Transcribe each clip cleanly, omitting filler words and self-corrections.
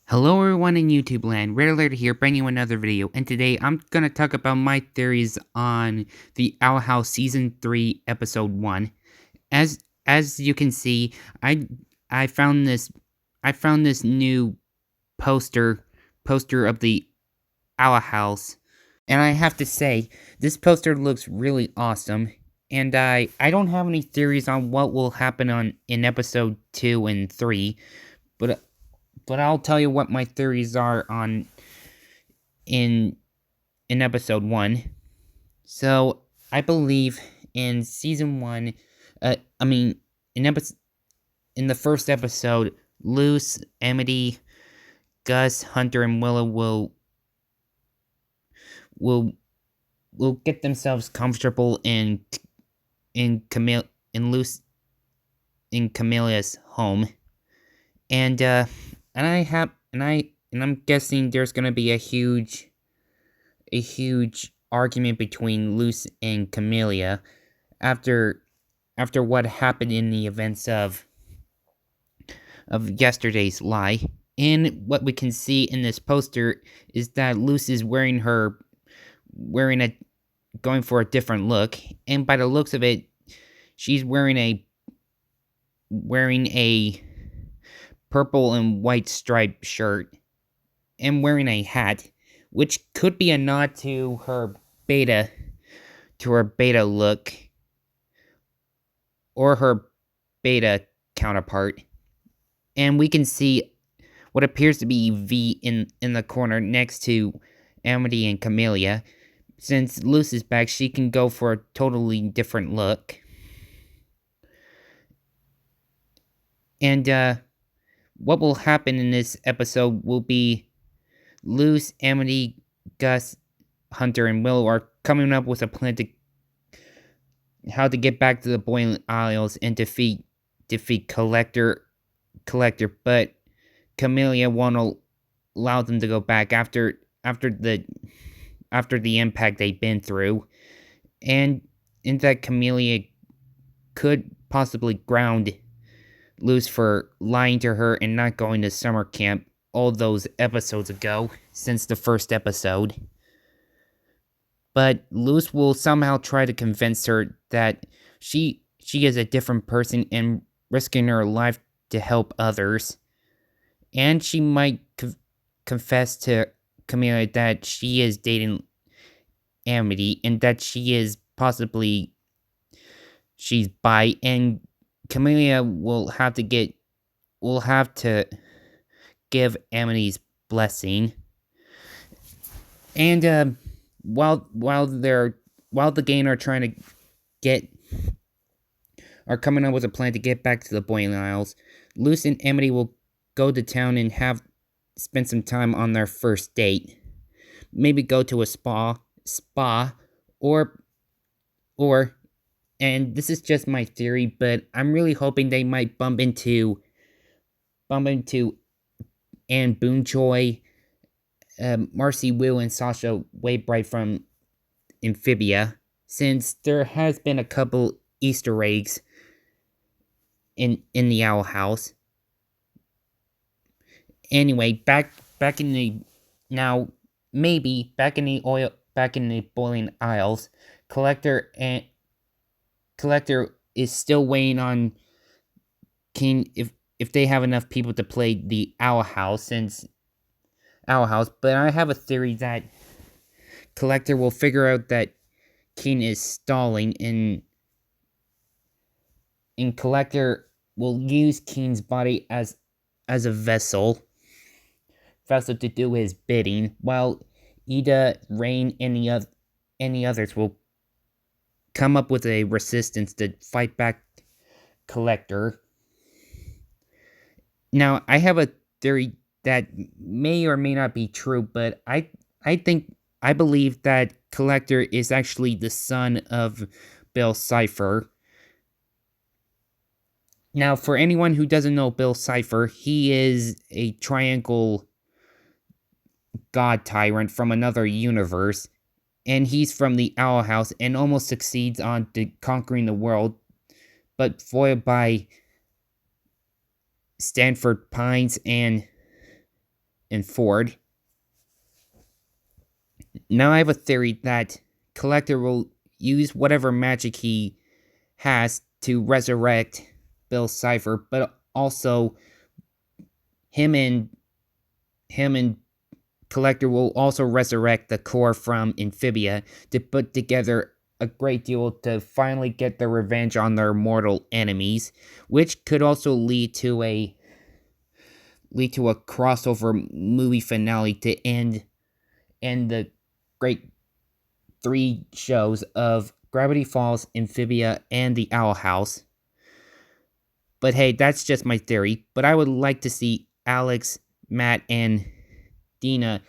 Hello everyone in YouTube land, Red Alert here bringing you another video, and today I'm gonna talk about my theories on the Owl House Season 3 Episode 1. As you can see, I I found this I found this new poster of the Owl House, and I have to say, this poster looks really awesome, and I don't have any theories on what will happen in Episode 2 and 3, but but I'll tell you what my theories are on in in episode 1. So, I believe in season 1, I mean in the first episode, Luce, Amity, Gus, Hunter and Willow will will get themselves comfortable in Camille in Luce in Camille's home. And and I have and I'm guessing there's going to be a huge argument between Luce and Camellia after what happened in the events of yesterday's lie. And what we can see in this poster is that Luce is wearing a going for a different look, and by the looks of it, she's wearing a purple and white striped shirt and wearing a hat, which could be a nod beta to her beta look or her beta counterpart. And we can see what appears to be V in the corner next to Amity and Camellia. Since Luce is back, she can go for a totally different look. And what will happen in this episode will be Luce, Amity, Gus, Hunter, and Willow are coming up with a plan to how to get back to the Boiling Isles and defeat Collector, but Camellia won't allow them to go back after the impact they've been through, and in that Camellia could possibly ground Luce for lying to her and not going to summer camp all those episodes ago, since the first episode. But Luce will somehow try to convince her that she is a different person and risking her life to help others. And she might confess to Camellia that she is dating Amity and that she's bi, and Camellia will have to give Amity's blessing. And while the gang are trying to coming up with a plan to get back to the Boiling Isles, Luce and Amity will go to town and spend some time on their first date. Maybe go to a spa, or and this is just my theory, but I'm really hoping they might bump into Anne Boonjoy, Marcy Wu, and Sasha Waybright from Amphibia, since there has been a couple Easter eggs in the Owl House. Anyway, back in the now maybe back in the Boiling Isles, Collector is still waiting on King if they have enough people to play the Owl House, but I have a theory that Collector will figure out that King is stalling, and Collector will use King's body as a vessel to do his bidding, while Ida, Rain, and any others will come up with a resistance to fight back Collector. Now, I have a theory that may or may not be true, but I believe that Collector is actually the son of Bill Cipher. Now, for anyone who doesn't know Bill Cipher, he is a triangle god tyrant from another universe, and he's from the Owl House and almost succeeds on conquering the world, but foiled by Stanford Pines and and Ford. Now I have a theory that Collector will use whatever magic he has to resurrect Bill Cipher, but also him and him and Collector will also resurrect the core from Amphibia to put together a great deal to finally get their revenge on their mortal enemies, which could also lead to a crossover movie finale to end the great three shows of Gravity Falls, Amphibia, and the Owl House. But hey, that's just my theory. But I would like to see Alex, Matt, and Dina,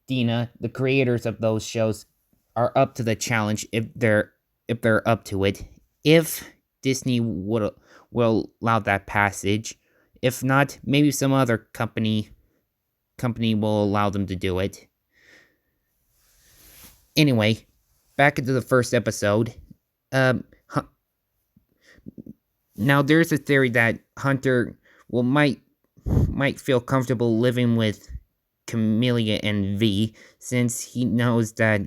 the creators of those shows, are up to the challenge if they're up to it. If Disney will allow that passage. If not, maybe some other company will allow them to do it. Anyway, back into the first episode. Um, Now there's a theory that Hunter might feel comfortable living with Camellia and V, since he knows that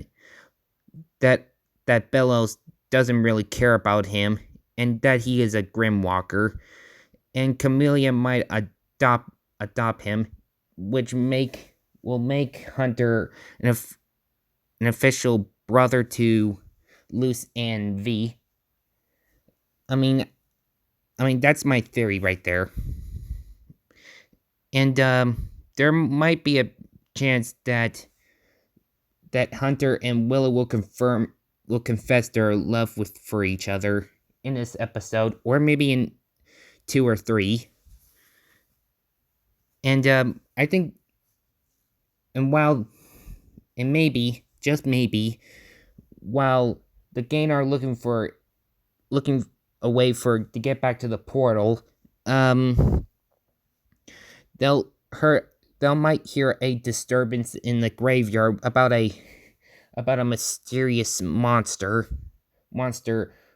that Bellows doesn't really care about him and that he is a Grim Walker, and Camellia might adopt him, which will make Hunter an official brother to Luce and V. I mean, that's my theory right there. And there might be a chance that Hunter and Willow will confess their love for each other in this episode, or maybe in 2 or 3. And I think, and while, and maybe, just maybe, while the gang are looking a way to get back to the portal, they'll might hear a disturbance in the graveyard about a mysterious monster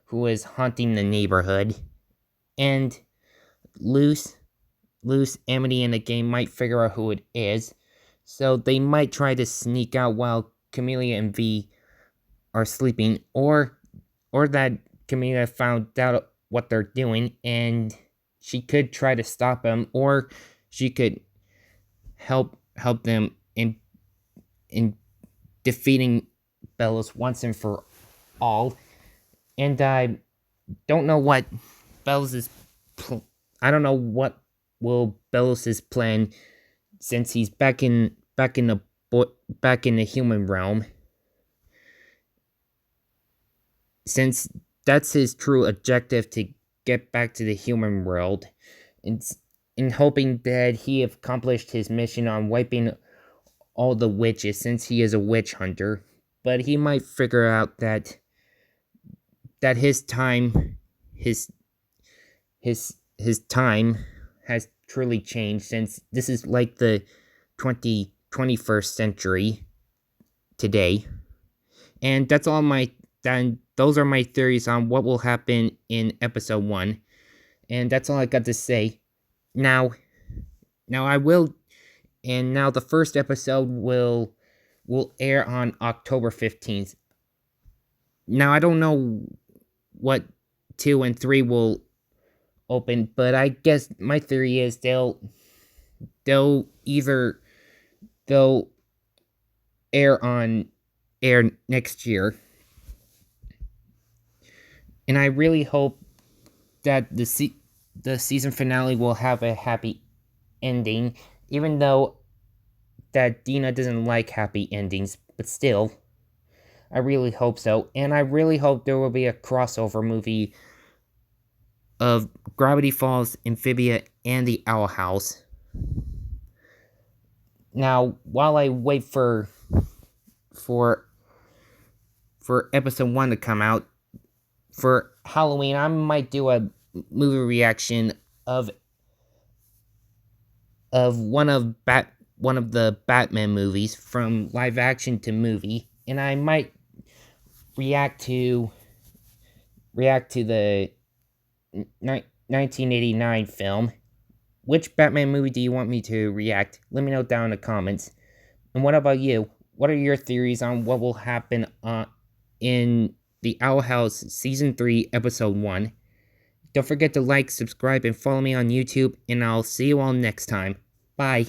who is haunting the neighborhood, and Luce, Amity, and the gang might figure out who it is, so they might try to sneak out while Camellia and V are sleeping, or that Camellia found out what they're doing and she could try to stop them, or she could help them in defeating Bellows once and for all. And I don't know what Bellows' I don't know what will Bellows' plan, since he's back in the human realm, since that's his true objective, to get back to the human world, in hoping that he accomplished his mission on wiping all the witches, since he is a witch hunter. But he might figure out that his time has truly changed, since this is like the 21st century today. And those are my theories on what will happen in episode 1. And that's all I got to say. Now the first episode will air on October 15th. Now I don't know what 2 and 3 will open, but I guess my theory is they'll air next year. And I really hope that the season finale will have a happy ending, even though that Dina doesn't like happy endings, but still, I really hope so. And I really hope there will be a crossover movie of Gravity Falls, Amphibia, and the Owl House. Now, while I wait for episode 1 to come out, for Halloween, I might do a movie reaction of one of the Batman movies, from live action to movie, and I might react to the 1989 film, Which Batman movie do you want me to react? Let me know down in the comments. And what about you? What are your theories on what will happen in the Owl House Season 3, Episode 1? Don't forget to like, subscribe, and follow me on YouTube, and I'll see you all next time. Bye.